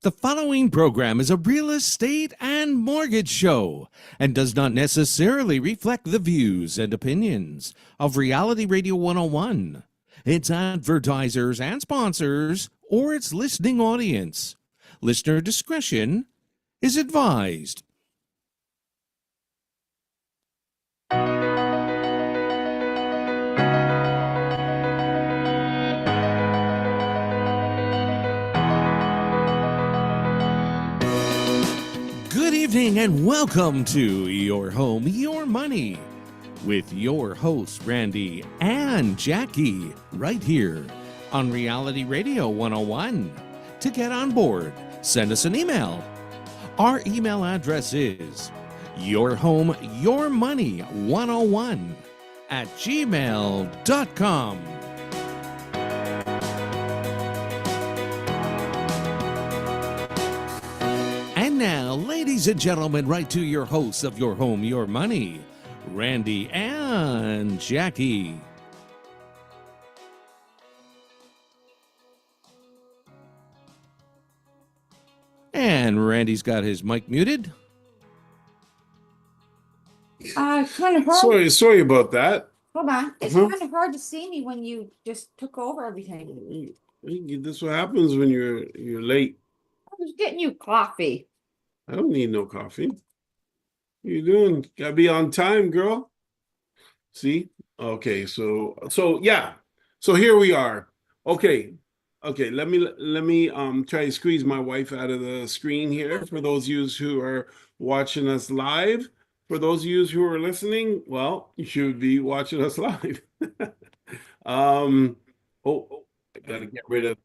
The following program is a real estate and mortgage show and does not necessarily reflect the views and opinions of Reality Radio 101, its advertisers and sponsors, or its listening audience. Listener discretion is advised. Good evening and welcome to Your Home, Your Money with your hosts, Randy and Jackie, right here on Reality Radio 101. To get on board, send us an email. Our email address is yourhomeyourmoney101@gmail.com. And now, ladies and gentlemen, right to your hosts of Your Home, Your Money, Randy and Jackie. And Randy's got his mic muted. Kind of hard. Sorry about that. Hold on. It's kind of hard to see me when you just took over everything. This is what happens when you're late. I was getting you coffee. I don't need no coffee. What you doing? Gotta be on time, girl. See? Okay, so yeah. So here we are. Okay. Let me try to squeeze my wife out of the screen here for those of you who are watching us live. For those of you who are listening, well, you should be watching us live. I gotta get rid of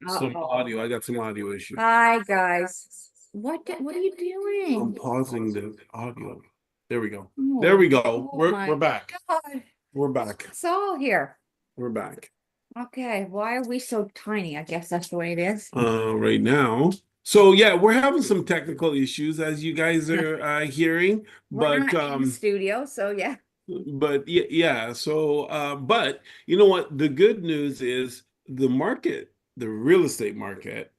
some audio. I got some audio issues. Hi, guys. What are you doing? I'm pausing the audio. There we go. Oh, There we go. oh We're my back. God. We're back. It's all here. We're back. Okay, why are we so tiny? I guess that's the way it is. Right now. So yeah, we're having some technical issues as you guys are hearing, We're but not in the studio, so yeah. but yeah, so but you know what? The good news is the market, the real estate market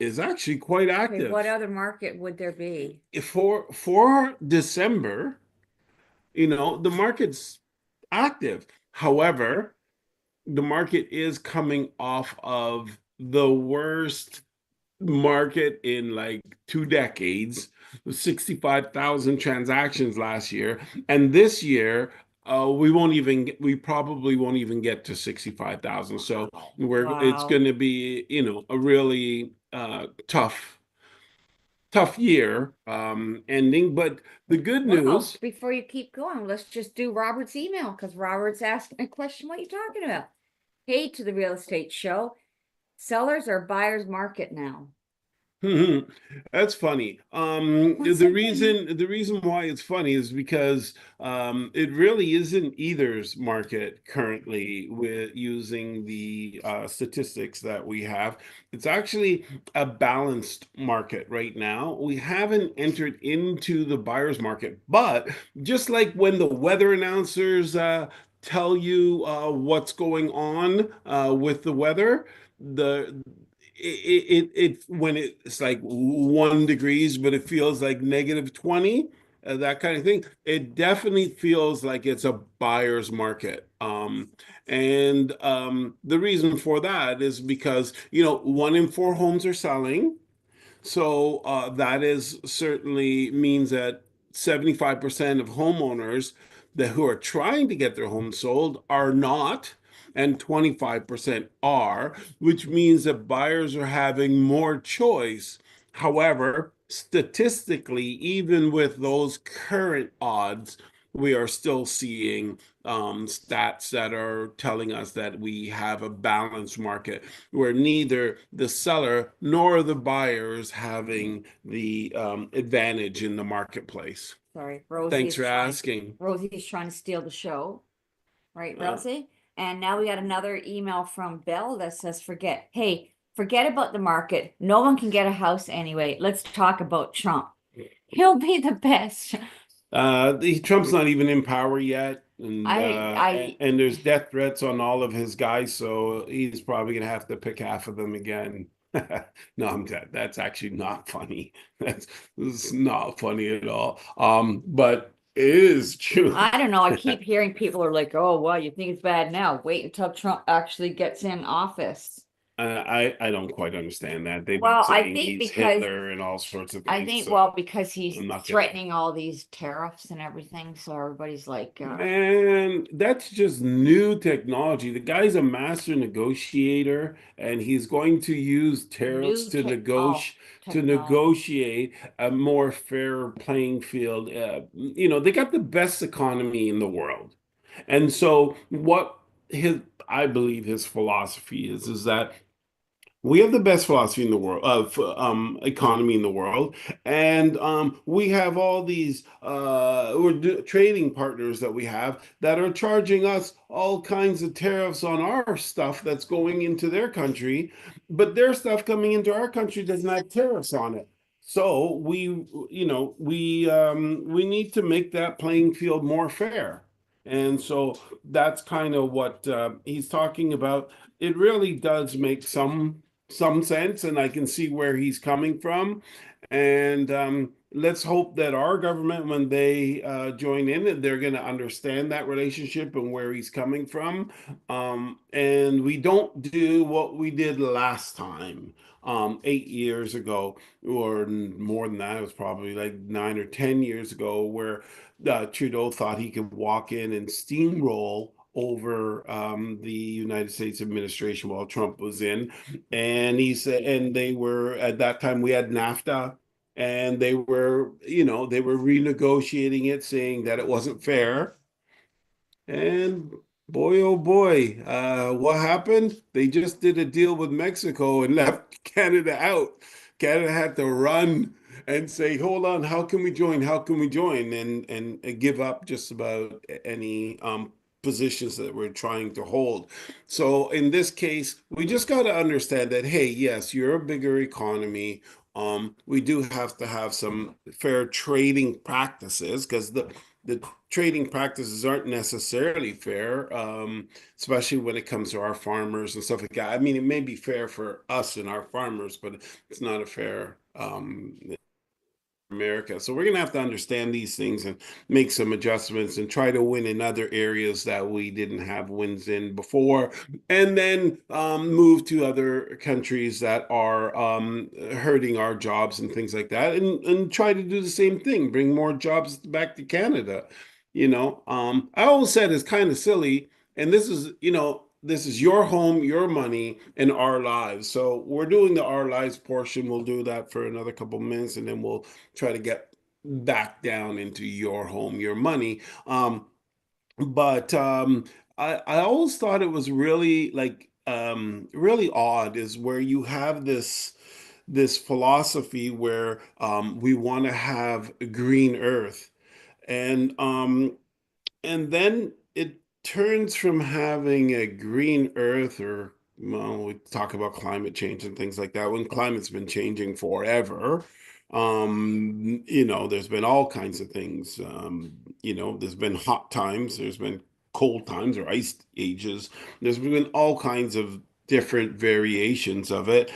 is actually quite Okay, active. what other market would there be? For December, the market's active. However, the market is coming off of the worst market in like 2 decades, 65,000 transactions last year. And this year, we probably won't even get to 65,000. So it's Wow. going to be, a really tough year ending. But the good Well, news, before you keep going, let's just do Robert's email because Robert's asking a question. What are you talking about? Hey, to the real estate show. Sellers are buyers market now. that's funny. What's The that reason why it's funny is because it really isn't either's market currently with using the statistics that we have. It's actually a balanced market right now. We haven't entered into the buyer's market, but just like when the weather announcers tell you what's going on with the weather, the it when it's like 1 degrees, but it feels like -20, that kind of thing. It definitely feels like it's a buyer's market. And the reason for that is because 1 in 4 homes are selling. So that is certainly means that 75% of homeowners who are trying to get their home sold are not, and 25% are, which means that buyers are having more choice. However, statistically, even with those current odds, we are still seeing stats that are telling us that we have a balanced market where neither the seller nor the buyer is having the advantage in the marketplace. Sorry, Rosie. Thanks for asking. Rosie's trying to steal the show. Right, Rosie? And now we got another email from Belle that says, forget about the market. No one can get a house anyway. Let's talk about Trump. He'll be the best. Trump's not even in power yet, and there's death threats on all of his guys, so he's probably gonna have to pick half of them again. No, I'm glad. That's actually not funny. This is not funny at all. But it is true. I don't know. I keep hearing people are like, oh, well, you think it's bad now. Wait until Trump actually gets in office. I don't quite understand that. They've been Well, I saying think he's because Hitler and all sorts of I things, think, so well, because he's I'm not gonna. threatening all these tariffs and everything, so everybody's like, Man, that's just new technology. The guy's a master negotiator, and he's going to use tariffs new tech, oh, to technology, negotiate a more fair playing field. They got the best economy in the world, and so what his I believe his philosophy is that we have the best philosophy in the world of economy in the world, and we have all these trading partners that we have that are charging us all kinds of tariffs on our stuff that's going into their country, but their stuff coming into our country doesn't have tariffs on it. So we need to make that playing field more fair. And so that's kind of what he's talking about. It really does make some sense, and I can see where he's coming from. And let's hope that our government, when they join in, that they're going to understand that relationship and where he's coming from. And we don't do what we did last time, 8 years ago, or more than that. It was probably like 9 or 10 years ago, where Trudeau thought he could walk in and steamroll over the United States administration while Trump was in. And he said, and they were at that time we had NAFTA, and they were renegotiating it, saying that it wasn't fair. And boy, oh boy, what happened? They just did a deal with Mexico and left Canada out. Canada had to run and say, "Hold on, how can we join? How can we join?" And give up just about any positions that we're trying to hold. So in this case, we just got to understand that, hey, yes, you're a bigger economy. We do have to have some fair trading practices, because the trading practices aren't necessarily fair, especially when it comes to our farmers and stuff like that. I mean, it may be fair for us and our farmers, but it's not a fair America. So we're going to have to understand these things and make some adjustments and try to win in other areas that we didn't have wins in before, and then move to other countries that are hurting our jobs and things like that, and try to do the same thing, bring more jobs back to Canada. I always said it's kind of silly, and this is your home, your money, and our lives. So we're doing the our lives portion. We'll do that for another couple minutes, and then we'll try to get back down into your home, your money. But I always thought it was really like really odd is where you have this philosophy where we want to have a green earth, and then it turns from having a green earth, or, well, we talk about climate change and things like that, when climate's been changing forever. There's been all kinds of things. There's been hot times, there's been cold times or ice ages. There's been all kinds of different variations of it,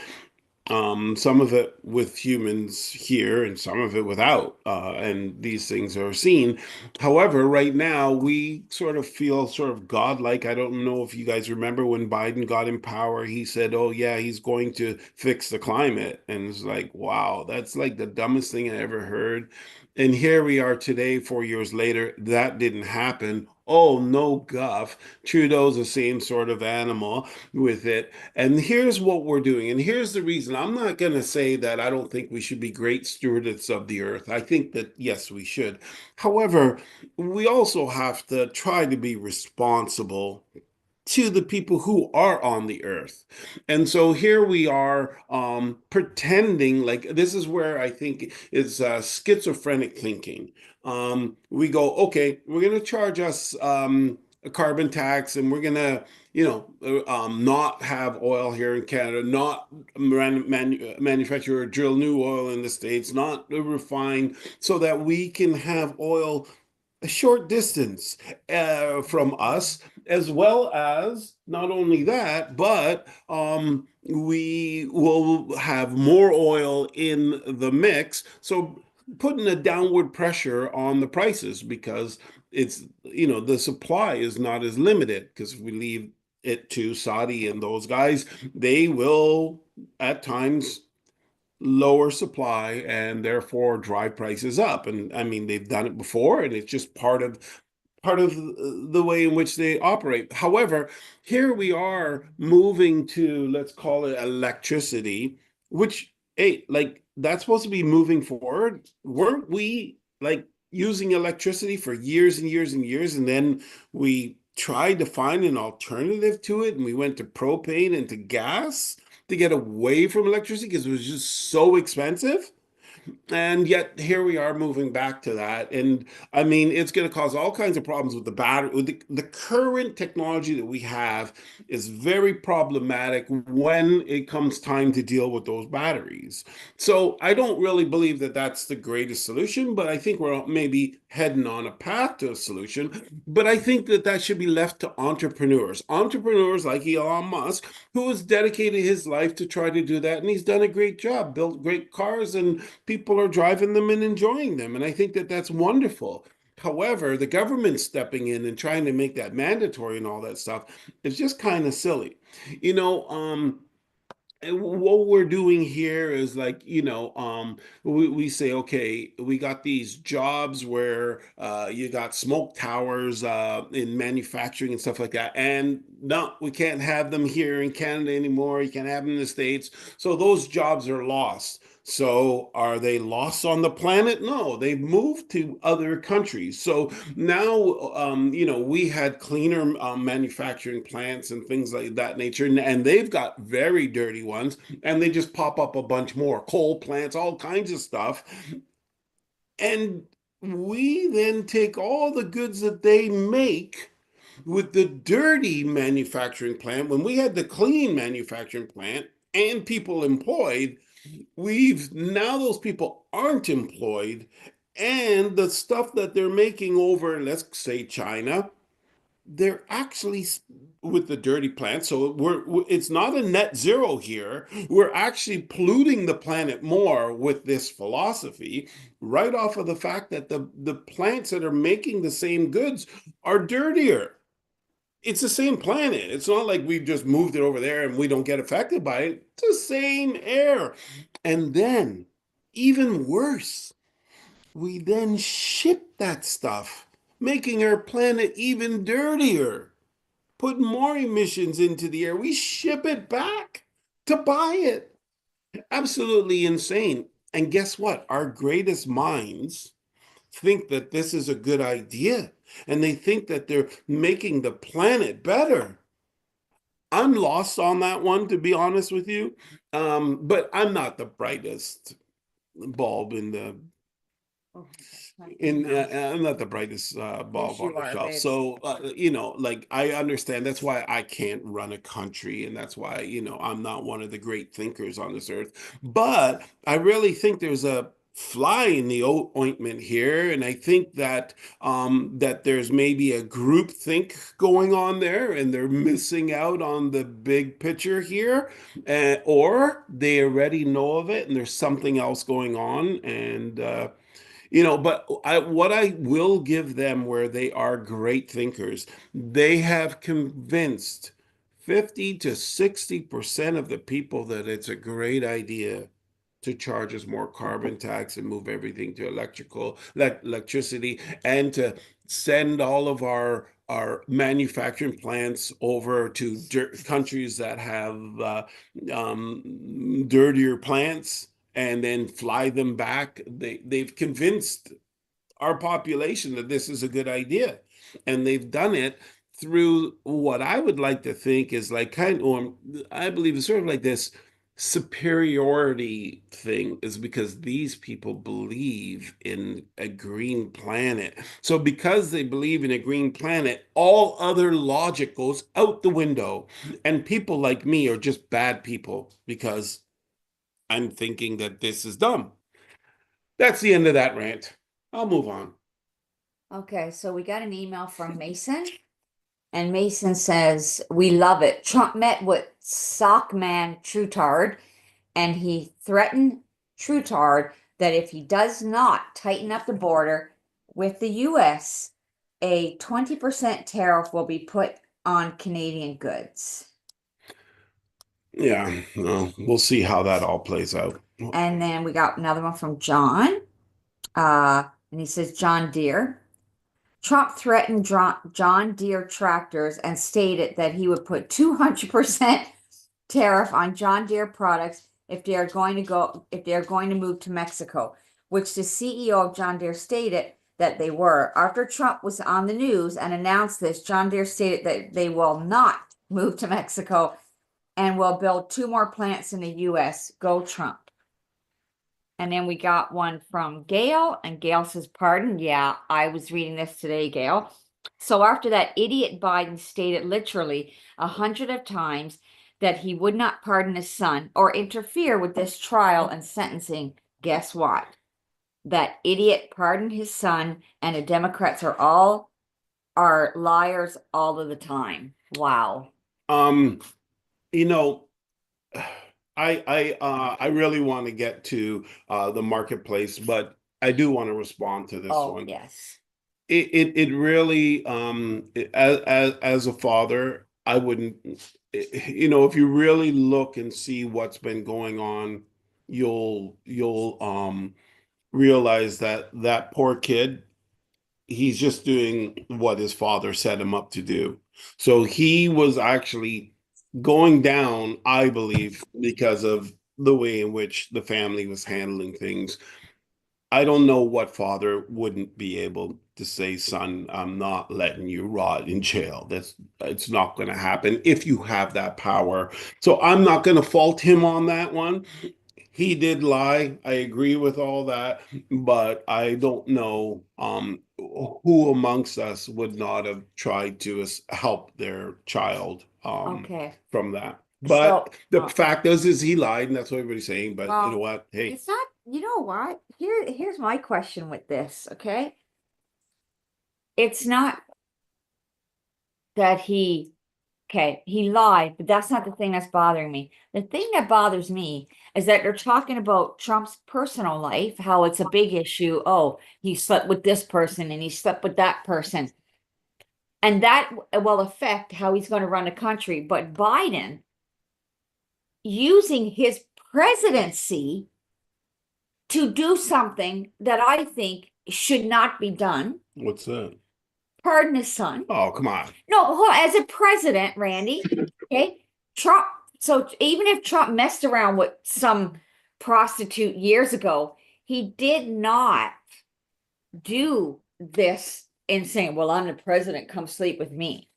some of it with humans here and some of it without, and these things are seen. However, right now we sort of feel sort of godlike. I don't know if you guys remember when Biden got in power, he said, "Oh yeah, he's going to fix the climate," and it's like, wow, that's like the dumbest thing I ever heard. And here we are today, 4 years later, that didn't happen. Oh no, guff. Trudeau's the same sort of animal with it. And here's what we're doing. And here's the reason. I'm not going to say that I don't think we should be great stewards of the earth. I think that, yes, we should. However, we also have to try to be responsible to the people who are on the earth. And so here we are, pretending like this is where I think is schizophrenic thinking. We go, okay, we're going to charge us a carbon tax, and we're going to, not have oil here in Canada, not manufacture or drill new oil in the States, not refine, so that we can have oil a short distance from us, as well as not only that, but we will have more oil in the mix. So putting a downward pressure on the prices because it's, the supply is not as limited because if we leave it to Saudi and those guys, they will at times lower supply and therefore drive prices up. And I mean, they've done it before, and it's just part of the way in which they operate. However, here we are moving to, let's call it electricity, which, hey, like that's supposed to be moving forward. Weren't we like using electricity for years and years and years, and then we tried to find an alternative to it, and we went to propane and to gas to get away from electricity because it was just so expensive? And yet here we are moving back to that. And I mean, it's going to cause all kinds of problems with the battery. With the current technology that we have is very problematic when it comes time to deal with those batteries. So I don't really believe that that's the greatest solution, but I think we're maybe heading on a path to a solution. But I think that that should be left to entrepreneurs like Elon Musk, who has dedicated his life to try to do that. And he's done a great job, built great cars, and people are driving them and enjoying them. And I think that that's wonderful. However, the government stepping in and trying to make that mandatory and all that stuff is just kind of silly. You know, and what we're doing here is like, we say, okay, we got these jobs where you got smoke towers in manufacturing and stuff like that. And no, we can't have them here in Canada anymore. You can't have them in the States. So those jobs are lost. So are they lost on the planet? No, they've moved to other countries. So now, we had cleaner manufacturing plants and things like that nature, and they've got very dirty ones, and they just pop up a bunch more coal plants, all kinds of stuff. And we then take all the goods that they make with the dirty manufacturing plant when we had the clean manufacturing plant and people employed. We've now those people aren't employed, and the stuff that they're making over, let's say China, they're actually with the dirty plant. So it's not a net zero here. We're actually polluting the planet more with this philosophy, right off of the fact that the plants that are making the same goods are dirtier. It's the same planet. It's not like we've just moved it over there and we don't get affected by it. It's the same air. And then, even worse, we then ship that stuff, making our planet even dirtier, put more emissions into the air. We ship it back to buy it. Absolutely insane. And guess what? Our greatest minds think that this is a good idea, and they think that they're making the planet better. I'm lost on that one, to be honest with you. But I'm not the brightest bulb in the Oh, in no. I'm not the brightest Yes, bulb you on the are, shelf. babe. So like I understand that's why I can't run a country, and that's why I'm not one of the great thinkers on this earth. But I really think there's a fly in the ointment here, and I think that there's maybe a group think going on there, and they're missing out on the big picture here, or they already know of it, and there's something else going on, and but what I will give them where they are great thinkers, they have convinced 50 to 60% of the people that it's a great idea to charge us more carbon tax and move everything to electricity, and to send all of our manufacturing plants over to countries that have dirtier plants, and then fly them back. They've convinced our population that this is a good idea, and they've done it through what I would like to think is like I believe it's sort of like this superiority thing, is because these people believe in a green planet. So because they believe in a green planet, all other logic goes out the window, and people like me are just bad people because I'm thinking that this is dumb. That's the end of that rant. I'll move on. Okay, so we got an email from Mason. And Mason says, we love it. Trump met with Sockman Trutard, and he threatened Trutard that if he does not tighten up the border with the US, a 20% tariff will be put on Canadian goods. Yeah, no, we'll see how that all plays out. And then we got another one from John. And he says, John Deere. Trump threatened John Deere tractors and stated that he would put 200% tariff on John Deere products if they are going to move to Mexico, which the CEO of John Deere stated that they were. After Trump was on the news and announced this, John Deere stated that they will not move to Mexico and will build 2 more plants in the US. Go Trump. And then we got one from Gail, and Gail says, pardon. Yeah, I was reading this today, Gail. So after that idiot Biden stated literally 100 of times that he would not pardon his son or interfere with this trial and sentencing, guess what? That idiot pardoned his son, and the Democrats are liars all of the time. Wow. You know, I really want to get to the marketplace, but I do want to respond to this one. Yes. It really as a father, I wouldn't, if you really look and see what's been going on, you'll realize that that poor kid, he's just doing what his father set him up to do. So he was actually going down, I believe, because of the way in which the family was handling things. I don't know what father wouldn't be able to say, son, I'm not letting you rot in jail. It's not going to happen if you have that power. So I'm not going to fault him on that one. He did lie. I agree with all that, but I don't know who amongst us would not have tried to help their child Okay. from that. But So, the fact is he lied, and that's what everybody's saying. But you know well, what? Hey, it's not, you know what? Here's my question with this, okay? It's not that he lied, but that's not the thing that's bothering me. The thing that bothers me is that they're talking about Trump's personal life, how it's a big issue. Oh, he slept with this person and he slept with that person. And that will affect how he's going to run the country. But Biden using his presidency to do something that I think should not be done. what's that? Pardon his son. Oh, come on. No, as a president, Randy, okay, Trump. So even if Trump messed around with some prostitute years ago, he did not do this in saying, well, I'm the president, come sleep with me.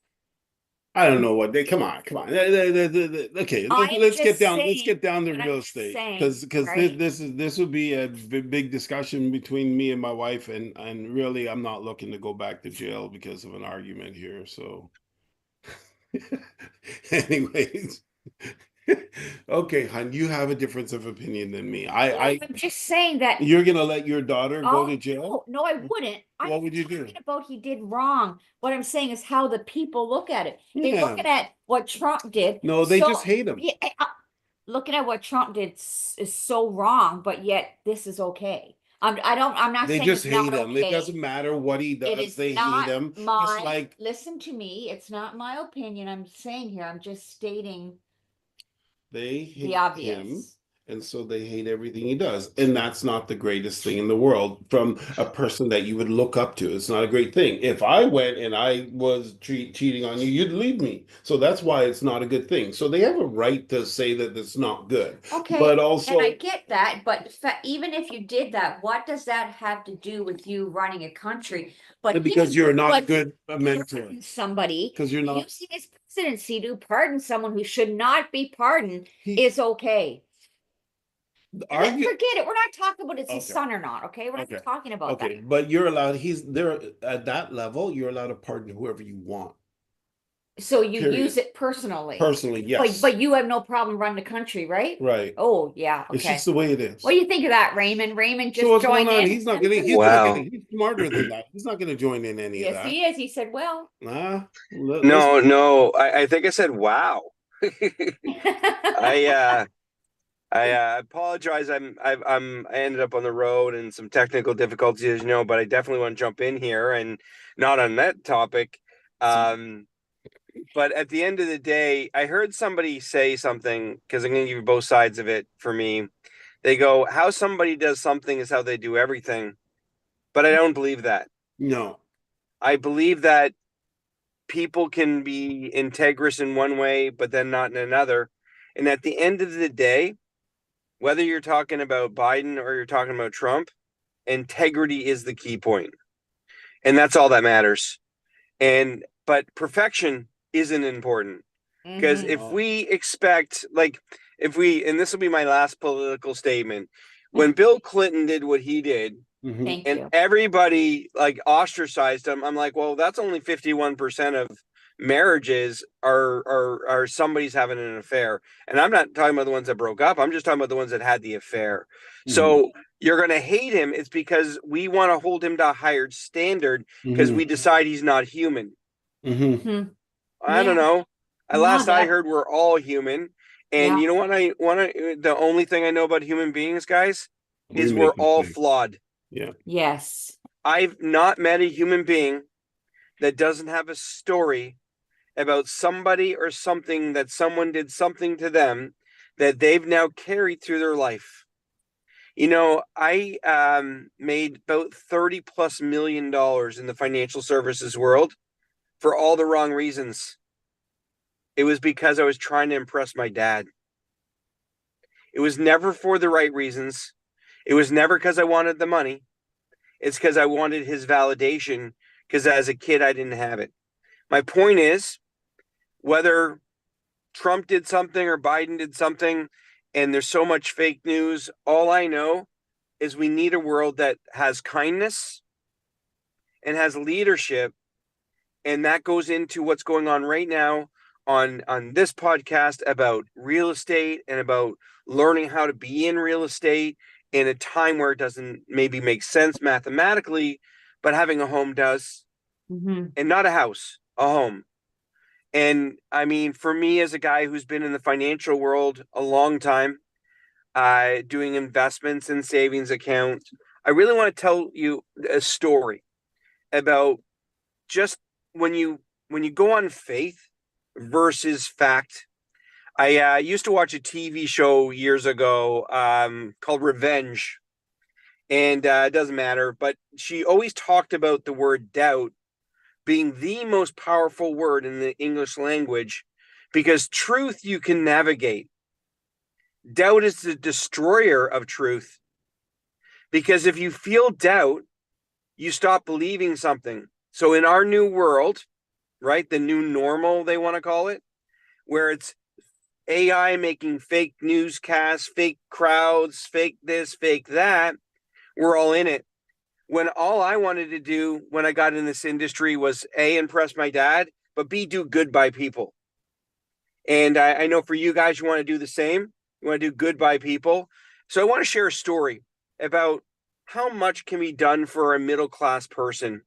I don't know what they come on. Okay, I'm let's just get down. Let's saying get down to what I'm real just estate saying, because right? this would be a big discussion between me and my wife, and really I'm not looking to go back to jail because of an argument here. So, anyways, okay, hon, you have a difference of opinion than me. I'm just saying that. You're gonna let your daughter go to Oh, jail? no, I wouldn't. I'm What would you not do? talking about he did wrong. What I'm saying is how the people look at it. They Yeah. looking at what Trump did. No, they So just hate him. yeah, looking at what Trump did is so wrong, but yet this is okay. I'm not They saying just it's not hate him. It okay. doesn't matter what he It does. is They hate not him. Just my, like listen to me, it's not my opinion. I'm saying here, I'm just stating they the hate him, obvious. and so they hate everything he does. And that's not the greatest thing in the world from a person that you would look up to. It's not a great thing. If I went and I was cheating on you, you'd leave me. So that's why it's not a good thing. So they have a right to say that it's not good. Okay, But and also, I get that, but even if you did that, what does that have to do with you running a country? But because you're not but good a mentor, pardon somebody because you're not. using his presidency to pardon someone who should not be pardoned He is okay. argue. Forget it. We're not talking about it's his Okay. son or not. Okay, we're Okay. not talking about that. Okay, but you're allowed. He's there at that level. You're allowed to pardon whoever you want. So you Period. use it personally. Personally, yes. But you have no problem running the country, right? Right. Oh, yeah. It's Okay. just the way it is. What do you think of that, Raymond? Raymond So just what's going joined on? in. He's not gonna. He's Wow. not gonna. He's smarter than that. He's not gonna join in any of Yes, that. he is. He said, well. Nah. No, I think I said wow. I apologize. I ended up on the road and some technical difficulties, as you know, but I definitely want to jump in here and not on that topic. But at the end of the day, I heard somebody say something, because I'm going to give you both sides of it for me. They go, how somebody does something is how they do everything. But I don't believe that. No. I believe that people can be integrous in one way, but then not in another. And at the end of the day, whether you're talking about Biden or you're talking about Trump, integrity is the key point. And that's all that matters. But perfection isn't important. Because if we expect, and this will be my last political statement, when Bill Clinton did what he did, Thank and you. everybody ostracized him, I'm like, well, that's only 51% of marriages are somebody's having an affair. And I'm not talking about the ones that broke up. I'm just talking about the ones that had the affair. So you're going to hate him. It's because we want to hold him to a higher standard because we decide he's not human. I don't know. Last I heard, we're all human. And you know what the only thing I know about human beings, guys, is we're all flawed. Yeah. Yes. I've not met a human being that doesn't have a story about somebody or something that someone did something to them that they've now carried through their life. You know, I made about $30+ million in the financial services world for all the wrong reasons. It was because I was trying to impress my dad. It was never for the right reasons. It was never because I wanted the money. It's because I wanted his validation, because as a kid, I didn't have it. My point is, whether Trump did something or Biden did something, and there's so much fake news, all I know is we need a world that has kindness and has leadership. And that goes into what's going on right now on this podcast about real estate and about learning how to be in real estate in a time where it doesn't maybe make sense mathematically, but having a home does. And not a house, a home. And I mean, for me, as a guy who's been in the financial world a long time, doing investments and savings accounts, I really want to tell you a story about just when you go on faith versus fact. I used to watch a TV show years ago called Revenge, and it doesn't matter, but she always talked about the word doubt being the most powerful word in the English language, because truth you can navigate. Doubt is the destroyer of truth, because if you feel doubt, you stop believing something. So in our new world, right, the new normal, they want to call it, where it's AI making fake newscasts, fake crowds, fake this, fake that, we're all in it. When all I wanted to do when I got in this industry was A, impress my dad, but B, do good by people. And I know for you guys, you want to do the same. You want to do good by people. So I want to share a story about how much can be done for a middle-class person.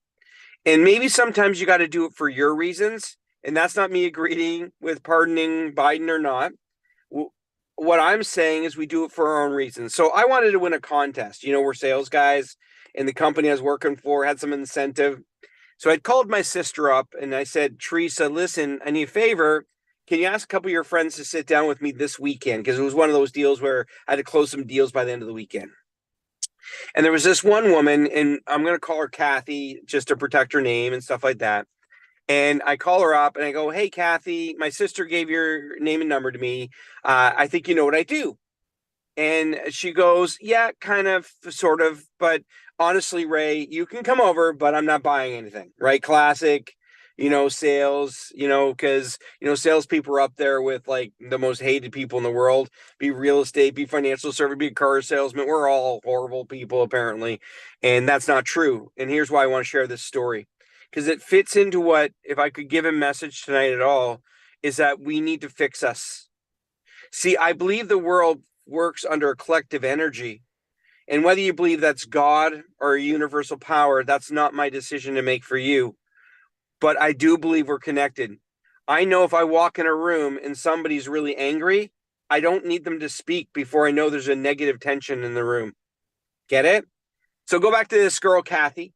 And maybe sometimes you got to do it for your reasons. And that's not me agreeing with pardoning Biden or not. What I'm saying is we do it for our own reasons. So I wanted to win a contest. You know, we're sales guys, and the company I was working for had some incentive. So I called my sister up and I said, Teresa, listen, I need a favor. Can you ask a couple of your friends to sit down with me this weekend? Because it was one of those deals where I had to close some deals by the end of the weekend. And there was this one woman, and I'm going to call her Kathy just to protect her name and stuff like that. And I call her up and I go, hey, Kathy, my sister gave your name and number to me. I think you know what I do. And she goes, yeah, kind of, sort of. But honestly, Ray, you can come over, but I'm not buying anything, right? Classic, sales, because, salespeople are up there with like the most hated people in the world. Be real estate, be financial service, be a car salesman. We're all horrible people, apparently. And that's not true. And here's why I want to share this story. because it fits into what, if I could give a message tonight at all, is that we need to fix us. See, I believe the world works under a collective energy. And whether you believe that's God or a universal power, that's not my decision to make for you. But I do believe we're connected. I know if I walk in a room and somebody's really angry, I don't need them to speak before I know there's a negative tension in the room. Get it? So go back to this girl, Kathy,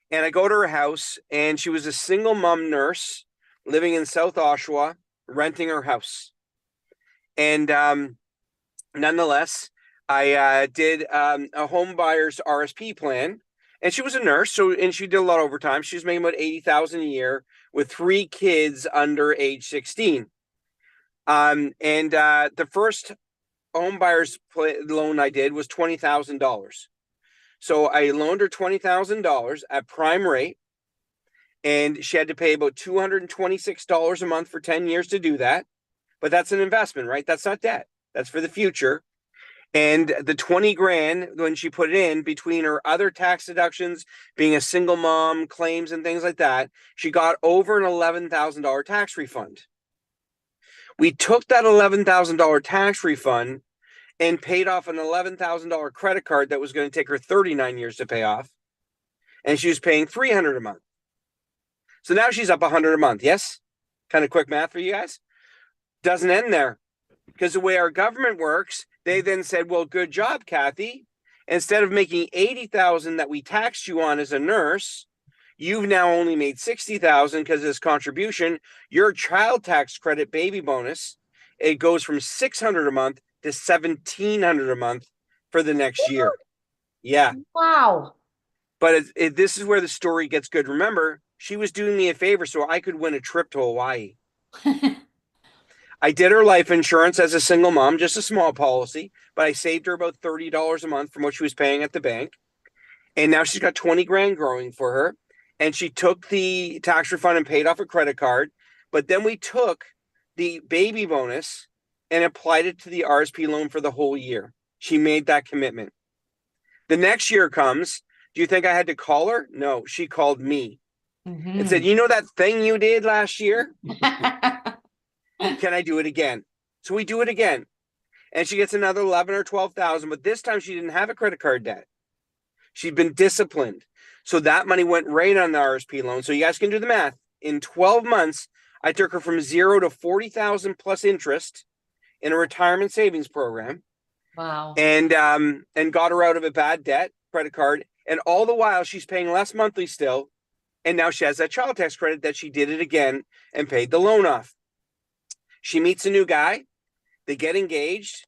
and I go to her house, and she was a single mom nurse living in South Oshawa, renting her house. And nonetheless, I did a home buyer's RSP plan, and she was a nurse, and she did a lot of overtime. She was making about $80,000 a year with 3 kids under age 16. The first home buyer's loan I did was $20,000. So I loaned her $20,000 at prime rate, and she had to pay about $226 a month for 10 years to do that. But that's an investment, right? That's not debt. That's for the future. And the 20 grand, when she put it in, between her other tax deductions, being a single mom, claims and things like that, she got over an $11,000 tax refund. We took that $11,000 tax refund and paid off an $11,000 credit card that was going to take her 39 years to pay off. And she was paying $300 a month. So now she's up $100 a month. Yes? Kind of quick math for you guys. Doesn't end there. Because the way our government works, they then said, well, good job, Kathy. Instead of making $80,000 that we taxed you on as a nurse, you've now only made $60,000 because of this contribution. Your child tax credit baby bonus, it goes from $600 a month to $1,700 a month for the next year. Yeah. Wow. But this is where the story gets good. Remember, she was doing me a favor so I could win a trip to Hawaii. I did her life insurance as a single mom, just a small policy, but I saved her about $30 a month from what she was paying at the bank. And now she's got 20 grand growing for her. And she took the tax refund and paid off a credit card. But then we took the baby bonus and applied it to the RSP loan for the whole year. She made that commitment. The next year comes. Do you think I had to call her? No, she called me and said, you know that thing you did last year? Can I do it again? So we do it again. And she gets another 11 or 12,000, but this time she didn't have a credit card debt. She'd been disciplined. So that money went right on the RSP loan. So you guys can do the math. In 12 months, I took her from 0 to 40,000 plus interest in a retirement savings program. Wow. And got her out of a bad debt credit card. And all the while she's paying less monthly still. And now she has that child tax credit that she did it again and paid the loan off. She meets a new guy, they get engaged,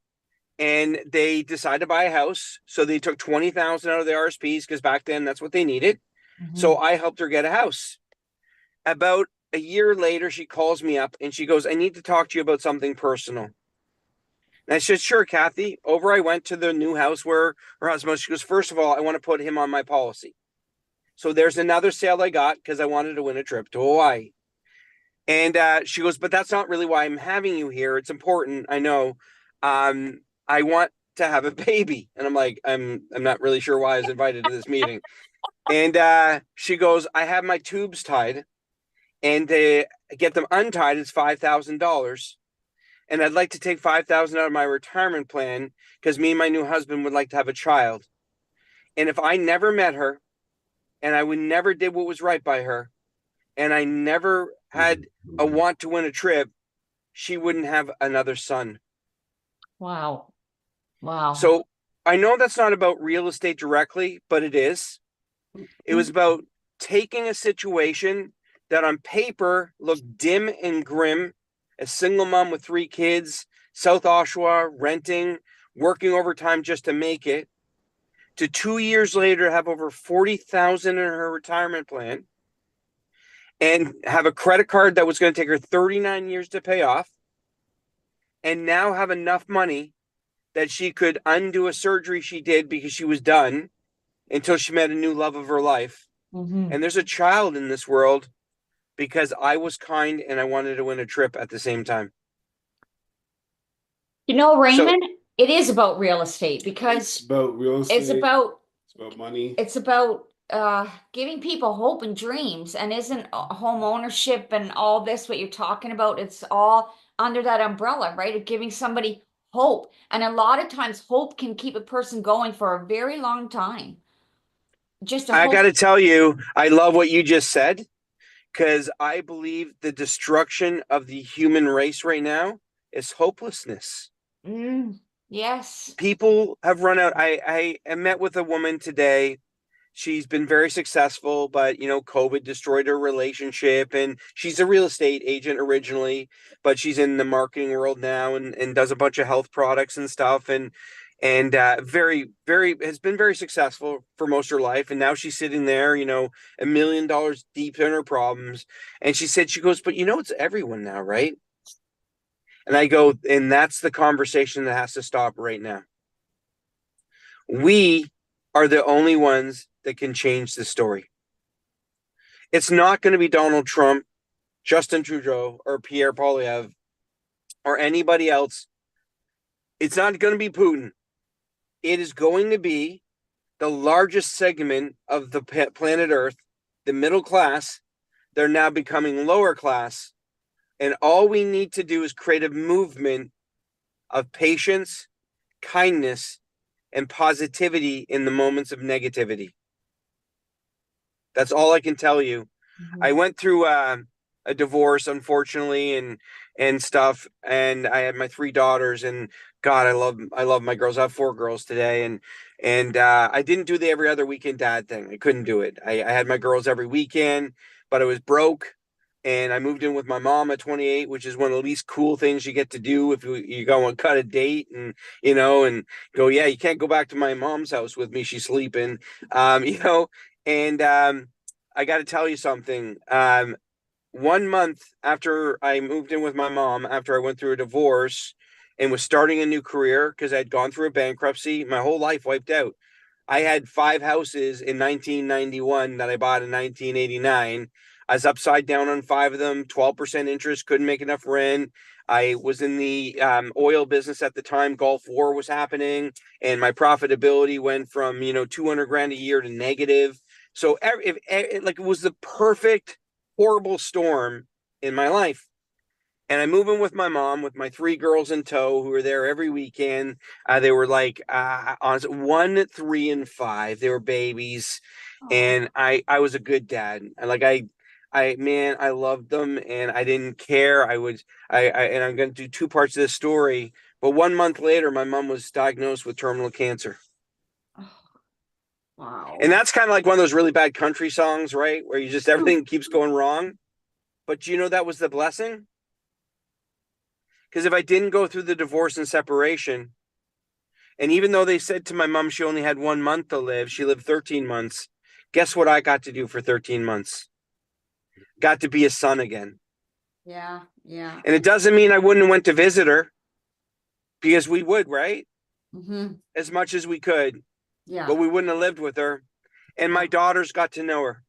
and they decide to buy a house. So they took 20,000 out of the RSPs because back then that's what they needed. So I helped her get a house. About a year later, she calls me up and she goes, I need to talk to you about something personal. And I said, sure, Kathy. Over I went to the new house where her husband was. She goes, first of all, I want to put him on my policy. So there's another sale I got because I wanted to win a trip to Hawaii. And she goes, but that's not really why I'm having you here. It's important. I know. I want to have a baby. And I'm like, I'm not really sure why I was invited to this meeting. And she goes, I have my tubes tied, and to get them untied, it's $5,000. And I'd like to take $5,000 out of my retirement plan because me and my new husband would like to have a child. And if I never met her, and I would never did what was right by her, and I never had a want to win a trip, she wouldn't have another son. Wow. Wow. So I know that's not about real estate directly, but it is. It was about taking a situation that on paper looked dim and grim, a single mom with 3 kids, South Oshawa, renting, working overtime just to make it, to 2 years later have over 40,000 in her retirement plan and have a credit card that was going to take her 39 years to pay off, and now have enough money that she could undo a surgery she did because she was done until she met a new love of her life. And there's a child in this world because I was kind and I wanted to win a trip at the same time. You know, Raymond, it is about real estate It's because about real estate. it's about It's about money. it's about giving people hope and dreams, and isn't home ownership and all this what you're talking about? It's all under that umbrella, right? Of giving somebody hope. And a lot of times hope can keep a person going for a very long time. Just a I hope. got to tell you, I love what you just said because I believe the destruction of the human race right now is hopelessness. Yes. People have run out. I met with a woman today. She's been very successful, but COVID destroyed her relationship. And she's a real estate agent originally, but she's in the marketing world now and does a bunch of health products and stuff. And very, very has been very successful for most of her life. And now she's sitting there, $1 million deep in her problems. And she goes, but it's everyone now, right? And I go, and that's the conversation that has to stop right now. We are the only ones that can change the story. It's not going to be Donald Trump, Justin Trudeau, or Pierre Poilievre, or anybody else. It's not going to be Putin. It is going to be the largest segment of the planet Earth, the middle class. They're now becoming lower class. And all we need to do is create a movement of patience, kindness, and positivity in the moments of negativity. That's all I can tell you. I went through a divorce, unfortunately, and stuff, and I had my 3 daughters, and God, I love my girls. I have 4 girls today, and I didn't do the every other weekend dad thing. I couldn't do it. I had my girls every weekend, but I was broke, and I moved in with my mom at 28, which is one of the least cool things you get to do if you go and cut a date and and go, yeah, you can't go back to my mom's house with me. She's sleeping, and I got to tell you something. 1 month after I moved in with my mom, after I went through a divorce and was starting a new career because I'd gone through a bankruptcy, my whole life wiped out. I had 5 houses in 1991 that I bought in 1989. I was upside down on 5 of them, 12% interest, couldn't make enough rent. I was in the oil business at the time. Gulf War was happening, and my profitability went from 200 grand a year to negative. So it was the perfect horrible storm in my life. And I move in with my mom with my 3 girls in tow who were there every weekend. They were like on 1, 3, and 5. They were babies. And I was a good dad. I loved them and I didn't care. And I'm going to do 2 parts of this story. But 1 month later, my mom was diagnosed with terminal cancer. Wow. And that's kind of like one of those really bad country songs, right? Where everything keeps going wrong. But that was the blessing? Because if I didn't go through the divorce and separation, and even though they said to my mom she only had 1 month to live, she lived 13 months. Guess what I got to do for 13 months? Got to be a son again. Yeah. And it doesn't mean I wouldn't have went to visit her, because we would, right? As much as we could. Yeah. But we wouldn't have lived with her. And my daughters got to know her.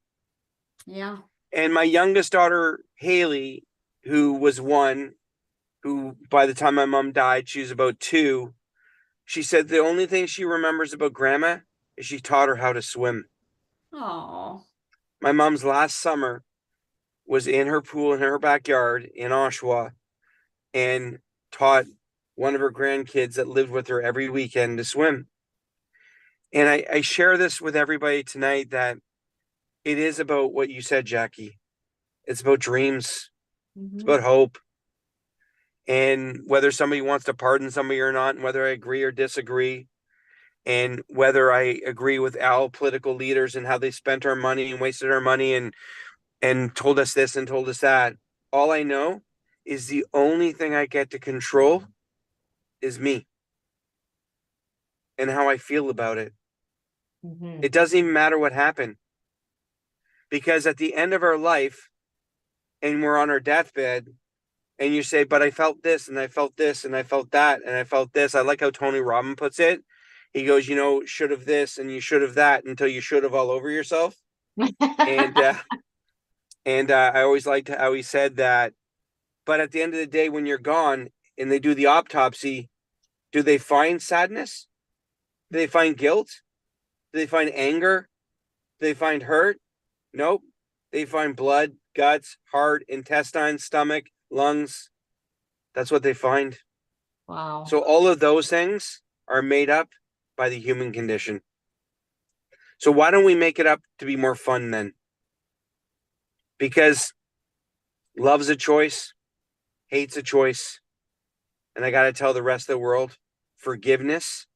Yeah. And my youngest daughter, Haley, who was 1, who by the time my mom died, she was about 2. She said the only thing she remembers about grandma is she taught her how to swim. Oh. My mom's last summer was in her pool in her backyard in Oshawa and taught one of her grandkids that lived with her every weekend to swim. And I share this with everybody tonight that it is about what you said, Jackie. It's about dreams. It's about hope. And whether somebody wants to pardon somebody or not, and whether I agree or disagree, and whether I agree with our political leaders and how they spent our money and wasted our money and told us this and told us that, all I know is the only thing I get to control is me and how I feel about it. It doesn't even matter what happened, because at the end of our life, and we're on our deathbed, and you say, but I felt this and I felt this and I felt that and I felt this. I like how Tony Robbins puts it. He goes, should have this and you should have that until you should have all over yourself. And I always liked how he said that. But at the end of the day, when you're gone and they do the autopsy, do they find sadness? Do they find guilt? Do they find anger? They find hurt? Nope. They find blood, guts, heart, intestines, stomach, lungs. That's what they find. Wow. So all of those things are made up by the human condition. So why don't we make it up to be more fun then? Because love's a choice, hate's a choice. And I got to tell the rest of the world, forgiveness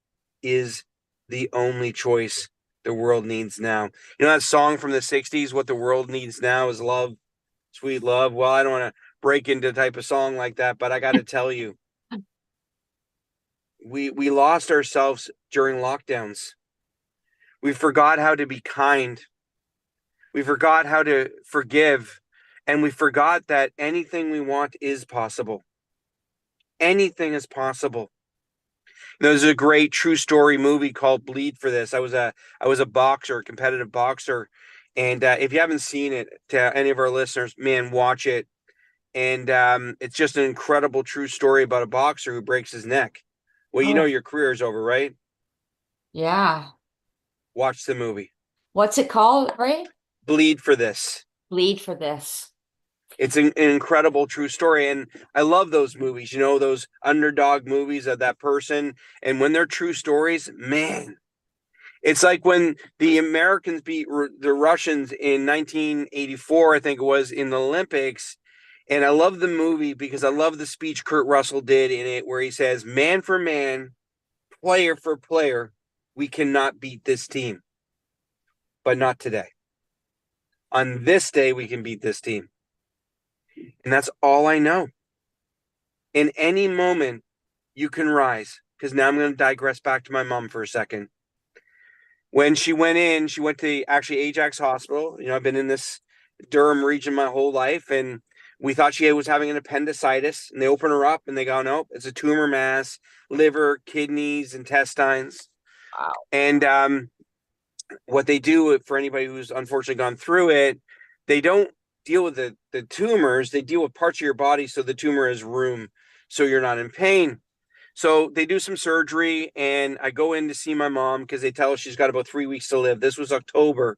is the only choice the world needs now. You know that song from the 60s, what the world needs now is love, sweet love. Well, I don't want to break into a type of song like that, but I got to tell you, we lost ourselves during lockdowns. We forgot how to be kind. We forgot how to forgive, and we forgot that anything we want is possible. Anything is possible. There's a great true story movie called Bleed for This. I was a boxer, a competitive boxer, and if you haven't seen it, to any of our listeners, man, watch it. And it's just an incredible true story about a boxer who breaks his neck. Well, you know Oh, your career is over, right? yeah. Watch the movie. What's it called, Ray? Bleed for This. Bleed for This. It's an incredible true story. And I love those movies, you know, those underdog movies of that person. And when they're true stories, man, it's like when the Americans beat the Russians in 1984, I think it was, in the Olympics. And I love the movie because I love the speech Kurt Russell did in it, where he says, man for man, player for player, we cannot beat this team, but not today. On this day, we can beat this team. And that's all I know. In any moment, you can rise. Because now I'm going to digress back to my mom for a second. When she went in, she went to actually Ajax Hospital. You know, I've been in this Durham region my whole life, and we thought she was having an appendicitis. And they open her up, and they go, "Nope, it's a tumor mass, liver, kidneys, intestines." Wow. And what they do for anybody who's unfortunately gone through it, they don't deal with the tumors. They deal with parts of your body so the tumor has room, so you're not in pain. So they do some surgery, and I go in to see my mom because they tell her she's got about 3 weeks to live. This was October.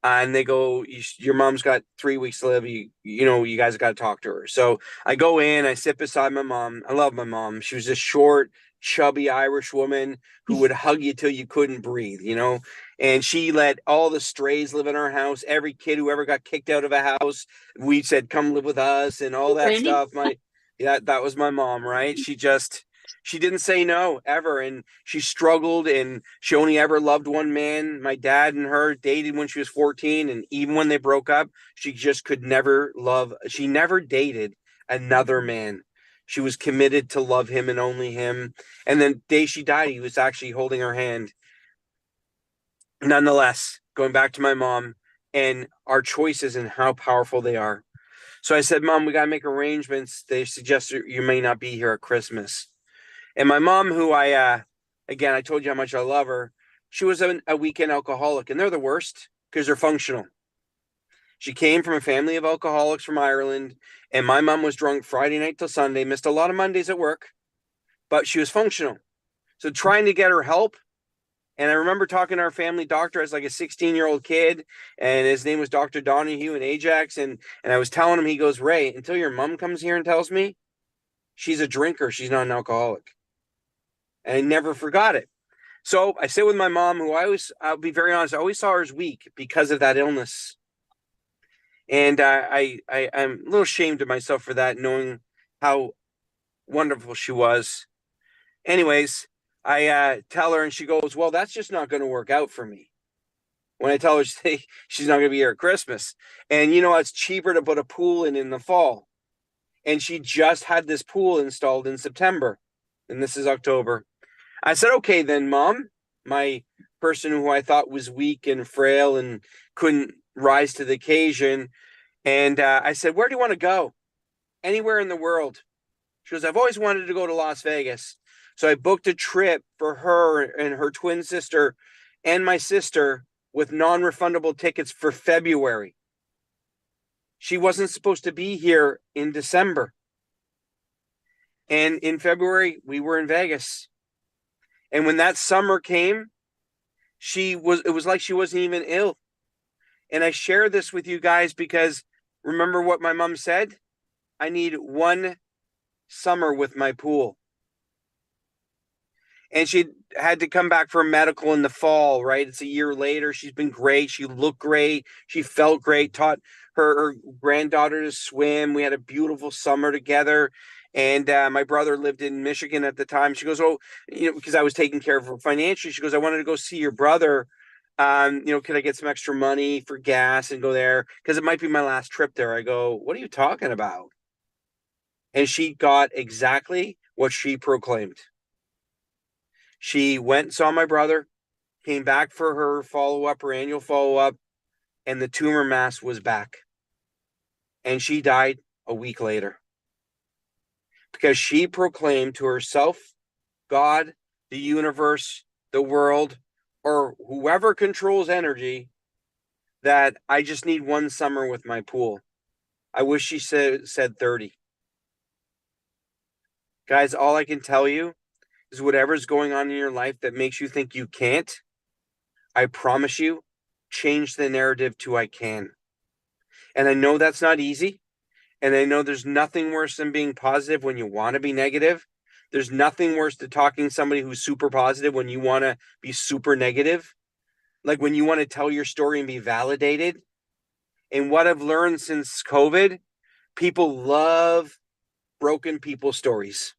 And they go, your mom's got 3 weeks to live. You guys got to talk to her. So I go in, I sit beside my mom. I love my mom. She was a short, chubby Irish woman who would hug you till you couldn't breathe, you know? And she let all the strays live in our house. Every kid who ever got kicked out of a house, we said, come live with us and all that Randy? stuff. Yeah, that was my mom, right? She didn't say no ever, and she struggled, and she only ever loved one man. My dad and her dated when she was 14, and even when they broke up, she just could never love. She never dated another man. She was committed to love him and only him. And then the day she died, he was actually holding her hand. Nonetheless, going back to my mom and our choices and how powerful they are. So I said, Mom, we got to make arrangements. They suggest you may not be here at Christmas. And my mom, who again, I told you how much I love her, she was a weekend alcoholic, and they're the worst because they're functional. She came from a family of alcoholics from Ireland, and my mom was drunk Friday night till Sunday, missed a lot of Mondays at work, but she was functional. So trying to get her help. And I remember talking to our family doctor as like a 16-year-old kid, and his name was Dr. Donahue in Ajax. And I was telling him, he goes, Ray, until your mom comes here and tells me she's a drinker, she's not an alcoholic. And I never forgot it. So I sit with my mom, who I'll be very honest, I always saw her as weak because of that illness. And I'm a little ashamed of myself for that, knowing how wonderful she was. Anyways, I tell her, and she goes, well, that's just not going to work out for me. When I tell her she's not going to be here at Christmas. And, it's cheaper to put a pool in the fall. And she just had this pool installed in September. And this is October. I said, okay, then, Mom, my person who I thought was weak and frail and couldn't rise to the occasion. And I said, where do you want to go? Anywhere in the world. She goes, I've always wanted to go to Las Vegas. So I booked a trip for her and her twin sister and my sister with non-refundable tickets for February. She wasn't supposed to be here in December. And in February, we were in Vegas. And when that summer came, it was like she wasn't even ill. And I share this with you guys because remember what my mom said? I need one summer with my pool. And she had to come back for medical in the fall, right? It's a year later. She's been great. She looked great. She felt great, taught her granddaughter to swim. We had a beautiful summer together. And my brother lived in Michigan at the time. She goes, oh, because I was taking care of her financially. She goes, I wanted to go see your brother. Could I get some extra money for gas and go there? Because it might be my last trip there. I go, what are you talking about? And she got exactly what she proclaimed. She went and saw my brother, came back for her follow-up, her annual follow-up, and the tumor mass was back. And she died a week later because she proclaimed to herself, God, the universe, the world, or whoever controls energy, that I just need one summer with my pool. I wish she said 30. Guys, all I can tell you is whatever's going on in your life that makes you think you can't, I promise you, change the narrative to I can. And I know that's not easy. And I know there's nothing worse than being positive when you want to be negative. There's nothing worse than talking to somebody who's super positive when you want to be super negative. Like when you want to tell your story and be validated. And what I've learned since COVID, people love broken people stories.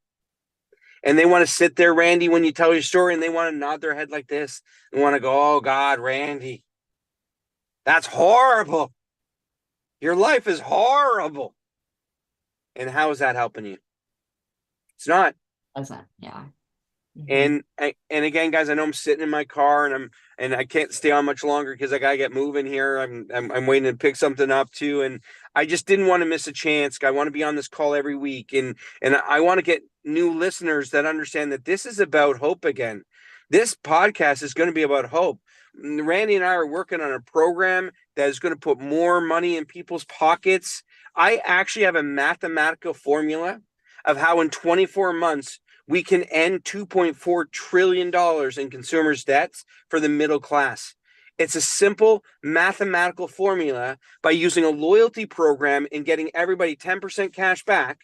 And they want to sit there, Randy, when you tell your story, and they want to nod their head like this. They want to go, oh, God, Randy, that's horrible. Your life is horrible. And how is that helping you? It's not. Doesn't, yeah. And again, guys, I know I'm sitting in my car and I can't stay on much longer because I gotta get moving here. I'm waiting to pick something up too, and I just didn't want to miss a chance. I want to be on this call every week, and I want to get new listeners that understand that this is about hope again. This podcast is going to be about hope. Randy and I are working on a program that is going to put more money in people's pockets. I actually have a mathematical formula of how in 24 months we can end $2.4 trillion in consumers' debts for the middle class. It's a simple mathematical formula by using a loyalty program and getting everybody 10% cash back.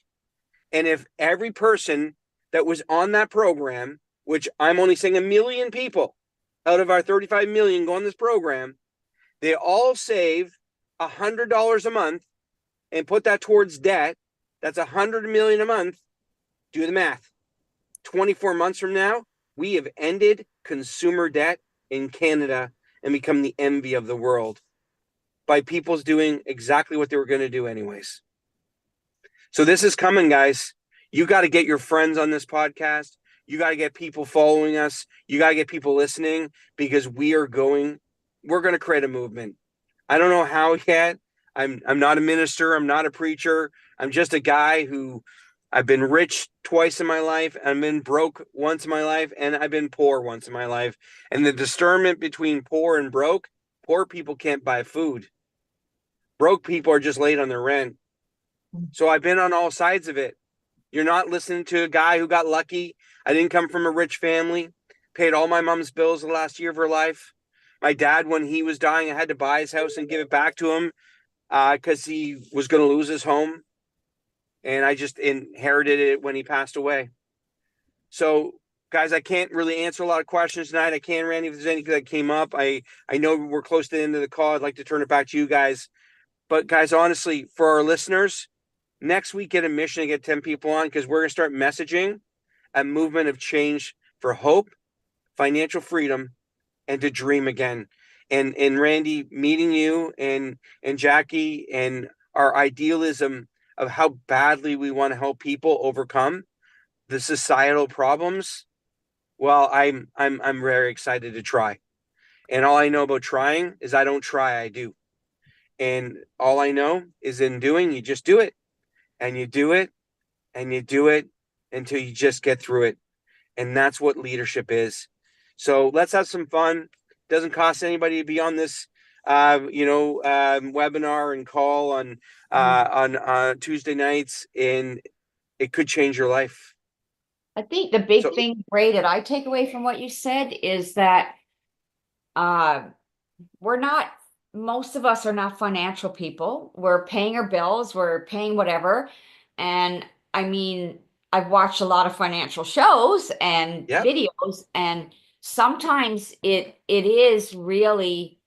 And if every person that was on that program, which I'm only saying 1 million people out of our 35 million go on this program, they all save $100 a month and put that towards debt. That's 100 million a month. Do the math. 24 months from now, we have ended consumer debt in Canada and become the envy of the world by people's doing exactly what they were going to do anyways. So this is coming, guys. You got to get your friends on this podcast. You got to get people following us. You got to get people listening because we're going to create a movement. I don't know how yet. I'm not a minister. I'm not a preacher. I'm just a guy who I've been rich twice in my life. I've been broke once in my life, and I've been poor once in my life. And the discernment between poor and broke, poor people can't buy food. Broke people are just late on their rent. So I've been on all sides of it. You're not listening to a guy who got lucky. I didn't come from a rich family, paid all my mom's bills the last year of her life. My dad, when he was dying, I had to buy his house and give it back to him because he was going to lose his home. And I just inherited it when he passed away. So, guys, I can't really answer a lot of questions tonight. I can, Randy, if there's anything that came up. I know we're close to the end of the call. I'd like to turn it back to you guys. But, guys, honestly, for our listeners, next week get a mission to get 10 people on because we're going to start messaging a movement of change for hope, financial freedom, and to dream again. And Randy, meeting you and Jackie and our idealism of how badly we want to help people overcome the societal problems. Well, I'm very excited to try. And all I know about trying is I don't try, I do. And all I know is in doing, you just do it. And you do it and you do it until you just get through it. And that's what leadership is. So let's have some fun. Doesn't cost anybody to be on this webinar and call on Tuesday nights, and it could change your life. I think the big thing, Ray, that I take away from what you said is that we're not most of us are not financial people. We're paying our bills, we're paying whatever. And I mean, I've watched a lot of financial shows and Yep. videos, and sometimes it is really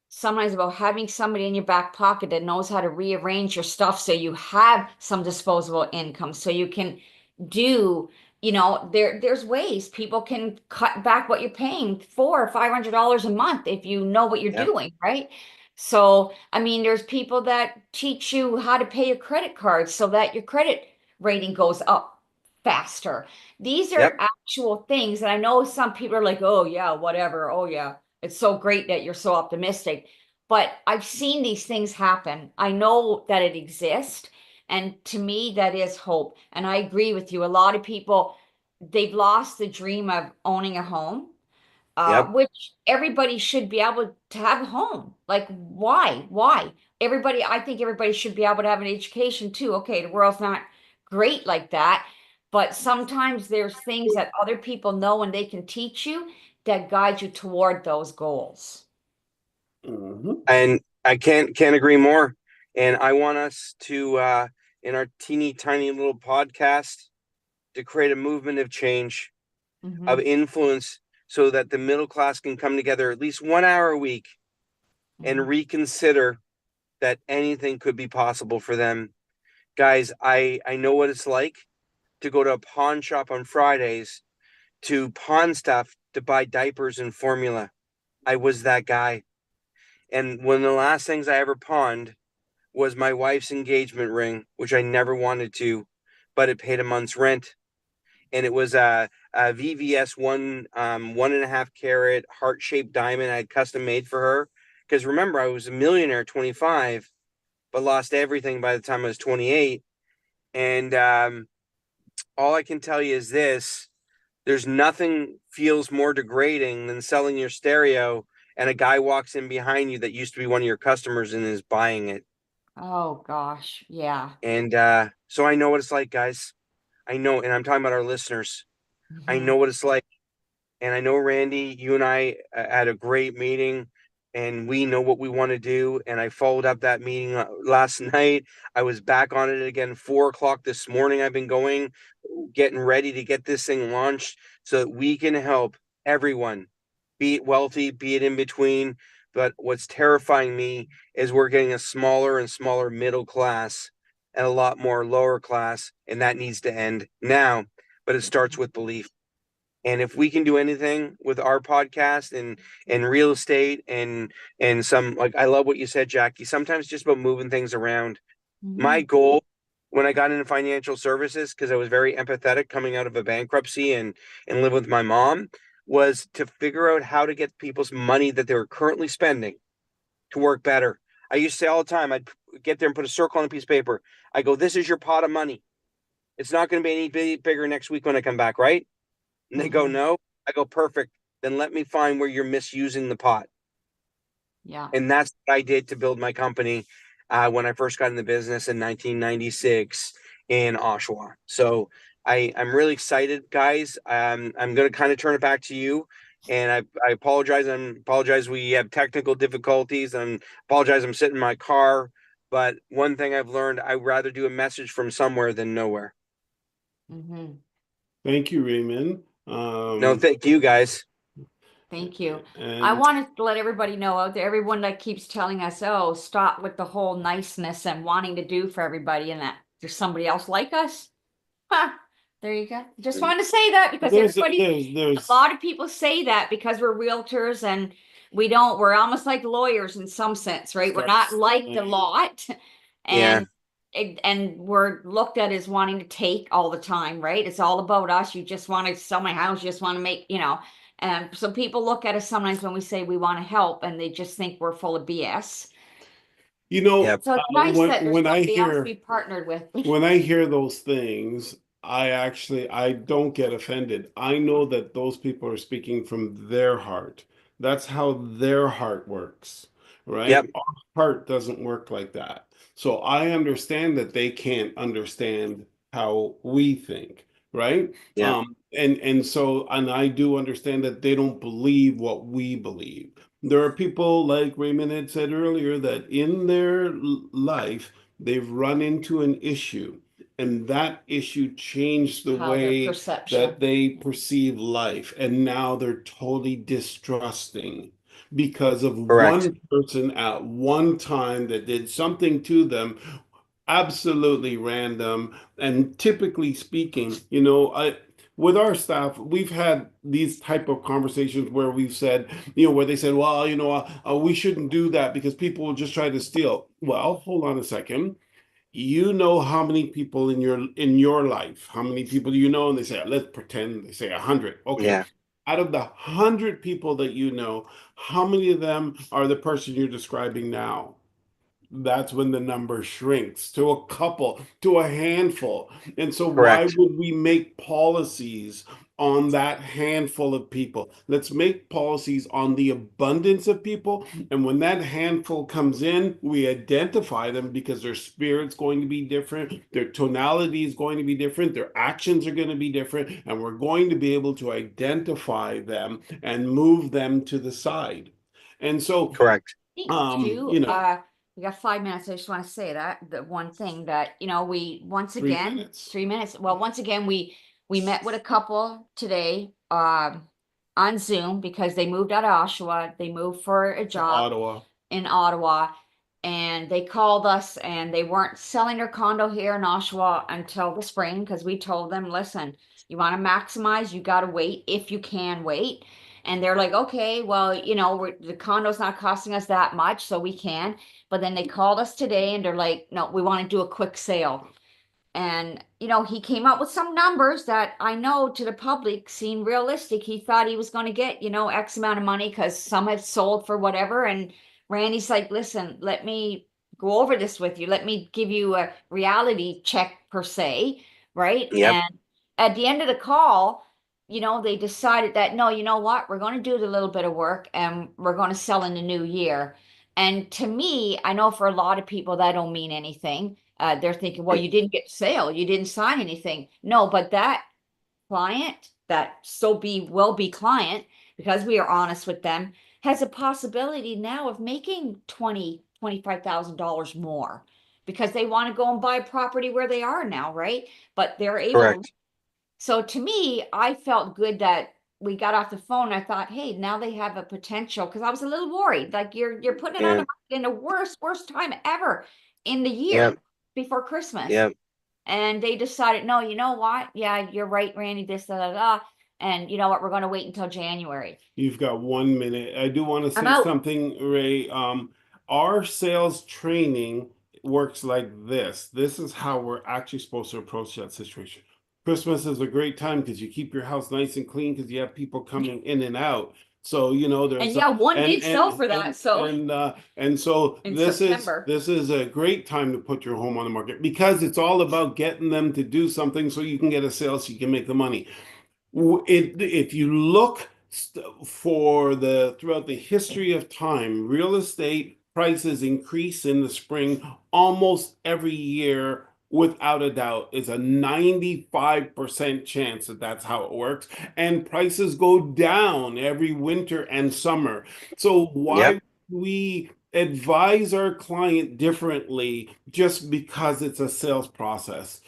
sometimes about having somebody in your back pocket that knows how to rearrange your stuff so you have some disposable income so you can do, there's ways people can cut back what you're paying, $400 or $500 a month if you know what you're Yep. doing, right? So I mean there's people that teach you how to pay your credit cards so that your credit rating goes up faster. These are Yep. actual things, and I know some people are like, oh yeah, whatever, oh yeah, it's so great that you're so optimistic. But I've seen these things happen. I know that it exists. And to me, that is hope. And I agree with you. A lot of people, they've lost the dream of owning a home, Yep. which everybody should be able to have a home. Like, why? Why? I think everybody should be able to have an education too. Okay, the world's not great like that. But sometimes there's things that other people know and they can teach you that guide you toward those goals. Mhm. And I can't agree more. And I want us to in our teeny tiny little podcast to create a movement of change, of Hmm. influence, so that the middle class can come together at least 1 hour a week and Hmm. reconsider that anything could be possible for them. Guys, I know what it's like to go to a pawn shop on Fridays to pawn stuff to buy diapers and formula. I was that guy. And one of the last things I ever pawned was my wife's engagement ring, which I never wanted to, but it paid a month's rent. And it was a VVS 1.5 carat heart shaped diamond I had custom made for her. Because remember, I was a millionaire at 25, but lost everything by the time I was 28. And all I can tell you is this: there's nothing feels more degrading than selling your stereo and a guy walks in behind you that used to be one of your customers and is buying it. Oh gosh, yeah. And so I know what it's like, guys. I know, and I'm talking about our listeners. I Hmm. know what it's like. And I know, Randy, you and I had a great meeting and we know what we want to do. And I followed up that meeting last night. I was back on it again, 4 o'clock this morning. I've been going, getting ready to get this thing launched so that we can help everyone, be it wealthy, be it in between. But what's terrifying me is we're getting a smaller and smaller middle class and a lot more lower class. And that needs to end now. But it starts with belief. And if we can do anything with our podcast and real estate and some, like, I love what you said, Jackie, sometimes just about moving things around. My Hmm. goal when I got into financial services, because I was very empathetic coming out of a bankruptcy and live with my mom, was to figure out how to get people's money that they were currently spending to work better. I used to say all the time, I'd get there and put a circle on a piece of paper. I go, this is your pot of money. It's not going to be any bigger next week when I come back, right? And they go, Hmm. no. I go, perfect. Then let me find where you're misusing the pot. Yeah. And that's what I did to build my company when I first got in the business in 1996 in Oshawa. So I'm really excited, guys. I'm going to kind of turn it back to you. And I apologize. I apologize. We have technical difficulties and apologize. I'm sitting in my car. But one thing I've learned, I'd rather do a message from somewhere than nowhere. Hmm. Thank you, Raymond. No, thank you, guys. Thank you. I And wanted to let everybody know out there, everyone that keeps telling us, oh, stop with the whole niceness and wanting to do for everybody, and that there's somebody else like us. Ha, there you go. Just wanted to say that because there's everybody, there's a there's lot of people say that because we're realtors and we're almost like lawyers in some sense, right? We're start not liked a saying, lot, Yeah. and and we're looked at as wanting to take all the time, right? It's all about us. You just want to sell my house, you just want to make, and so people look at us sometimes when we say we want to help and they just think we're full of BS. you know, Yep. So it's nice that there's when I somebody else we hear partnered with. when I hear those things, I don't get offended. I know that those people are speaking from their heart. That's how their heart works, Yep. right? Our heart doesn't work like that. So I understand that they can't understand how we think, right? Yeah. And I do understand that they don't believe what we believe. There are people, like Raymond had said earlier, that in their life they've run into an issue, and that issue changed the How their way perception. that they perceive life, and now they're totally distrusting because of Correct. one person at one time that did something to them, absolutely random. And typically speaking, I with our staff, we've had these type of conversations where we've said, where they said, well, we shouldn't do that because people will just try to steal. Well, hold on a second. You know how many people in your life, how many people do you know? And they say, let's pretend they say 100. Okay. Yeah. Out of the 100 people that you know, how many of them are the person you're describing now? That's when the number shrinks to a couple, to a handful. And so, why Correct. would we make policies on that handful of people? Let's make policies on the abundance of people. And when that handful comes in, we identify them because their spirit's going to be different, their tonality is going to be different, their actions are going to be different, and we're going to be able to identify them and move them to the side. And so, Correct. Think too, we got 5 minutes. I just want to say that the one thing that, we once three again, minutes. 3 minutes. Well, once again, we met with a couple today, on Zoom because they moved out of Oshawa. They moved for a To job Ottawa. in Ottawa, and they called us and they weren't selling their condo here in Oshawa until the spring because we told them, listen, you want to maximize, you got to wait if you can wait. And they're like, okay, well, the condo's not costing us that much, so we can. But then they called us today and they're like, no, we want to do a quick sale. And, he came up with some numbers that I know to the public seem realistic. He thought he was going to get, X amount of money because some have sold for whatever. And Randy's like, listen, let me go over this with you. Let me give you a reality check, per se. Right. Yep. And at the end of the call, they decided that, no, you know what? We're going to do the little bit of work and we're going to sell in the new year. And to me, I know for a lot of people that don't mean anything. They're thinking, well, you didn't get sale, you didn't sign anything. No, but that client, that will be client, because we are honest with them, has a possibility now of making $25,000 more because they want to go and buy property where they are now, right? But they're able. Correct. So to me, I felt good that we got off the phone. I thought, hey, now they have a potential, because I was a little worried. Like you're putting it on Yeah. the market in the worst time ever in the year Yep. before Christmas. Yep. And they decided, no, you know what? Yeah, you're right, Randy, this, da, da, da. And you know what? We're going to wait until January. You've got 1 minute. I do want to I'm say out. something, Ray. Our sales training works like this. This is how we're actually supposed to approach that situation. Christmas is a great time because you keep your house nice and clean because you have people coming in and out. So, And there's yeah, one and did sell and for that. So and so in this is September. this is a great time to put your home on the market because it's all about getting them to do something so you can get a sale so you can make the money. If you look for throughout the history of time, real estate prices increase in the spring almost every year without a doubt. It's a 95% chance that that's how it works. And prices go down every winter and summer. So Yep. why we advise our client differently just because it's a sales process?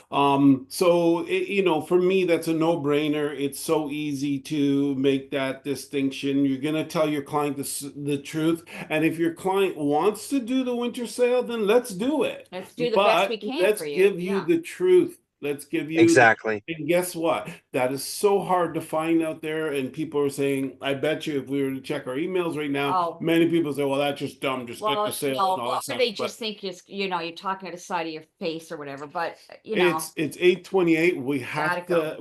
For me, that's a no-brainer. It's so easy to make that distinction. You're going to tell your client the truth. And if your client wants to do the winter sale, then let's do it. Let's do the best But we can let's for you. give you Yeah. the truth. Let's give you Exactly. and guess what? That is so hard to find out there. And people are saying, I bet you if we were to check our emails right now, Oh, many people say, well, that's just dumb. Just get the well, sale no, and all or that stuff. they But just think you're talking at the side of your face or whatever. But it's 8:28. We gotta have go.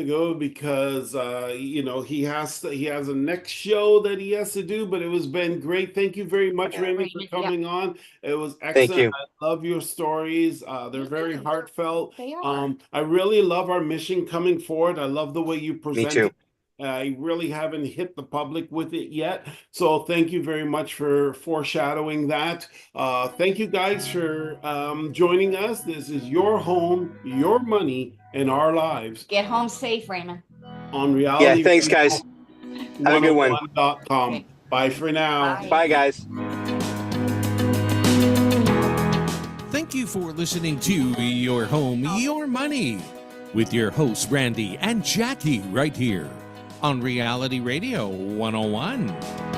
to go because he has a next show that he has to do, but it was been great. Thank you very much, Randy, for Raymond, yeah, coming on. It was Thank excellent. you. I love your stories. They're me very too. heartfelt. They are. I really love our mission coming forward. I love the way you Me present too. it. I really haven't hit the public with it yet. So thank you very much for foreshadowing that. Thank you guys for joining us. This is your home, your money, and our lives. Get home safe, Raymond. on Yeah, thanks, guys. Have a good one. 101.com. Okay. Bye for now. Bye. Bye, guys. Thank you for listening to Your Home, Your Money with your hosts, Randy and Jackie, right here on Reality Radio 101.